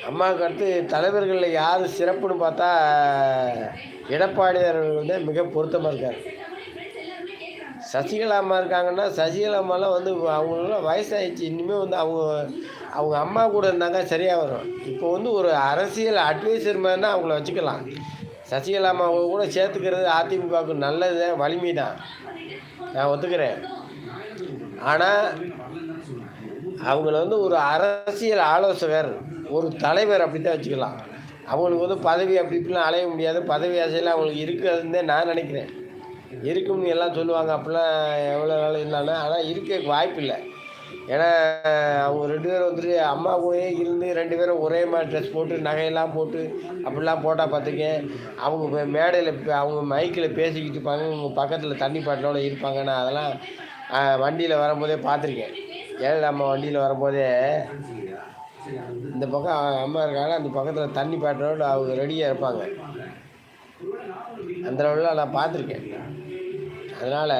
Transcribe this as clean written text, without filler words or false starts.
அம்மாவுக்கு அடுத்து தலைவர்களில் யார் சிறப்புன்னு பார்த்தா, எடப்பாடியார் வந்து மிக பொருத்தமா இருக்காரு. சசிகலா அம்மா இருக்காங்கன்னா, சசிகலா அம்மாலாம் வந்து அவங்களுக்குலாம் வயசாயிடுச்சு. இனிமே வந்து அவங்க அவங்க அம்மா கூட இருந்தாங்க சரியா வரும். இப்போ வந்து ஒரு அரசியல் அட்வைசர் மாரினா அவங்கள வச்சுக்கலாம். சசிகலா அம்மாவ கூட சேர்த்துக்கிறது அதிமுகவுக்கு நல்லது தான், வலிமை தான். நான் ஒத்துக்கிறேன். ஆனா, அவங்கள வந்து ஒரு அரசியல் ஆலோசகர், ஒரு தலைவர் அப்படித்தான் வச்சுக்கலாம். அவங்களுக்கு வந்து பதவி அப்படி இப்படிலாம் அலைய முடியாது. பதவி ஆசைலாம் அவங்களுக்கு இருக்காதுன்னு தான் நான் நினைக்கிறேன். இருக்கும்னு எல்லாம் சொல்லுவாங்க. அப்படிலாம் எவ்வளோ நாள் இருந்தாலும், ஆனா இருக்க வாய்ப்பில்ல. ஏன்னா, அவங்க 2 பேரும் வந்துட்டு அம்மா கூடயே இருந்து 2 பேரும் ஒரே மாரி ட்ரெஸ் போட்டு, நகையெல்லாம் போட்டு, அப்படிலாம் போட்டா பார்த்துக்கங்க. அவங்க மேடையில அவங்க மைக்கில பேசிக்கிட்டு இருப்பாங்க. இவங்க பக்கத்தில தண்ணி பாட்டிலோட இருப்பாங்க. நான் அதெல்லாம் வண்டியில வரும்போதே பார்த்துருக்கேன். ஜெயலலிதா அம்மா வண்டியில வரும்போதே, இந்த பக்கம் அம்மா இருக்காங்க. அந்த பக்கத்தில தண்ணி பாட்டிலோட அவங்க ரெடியா இருப்பாங்க. அந்த அளவுலாம் நான் பார்த்துருக்கேன். அதனால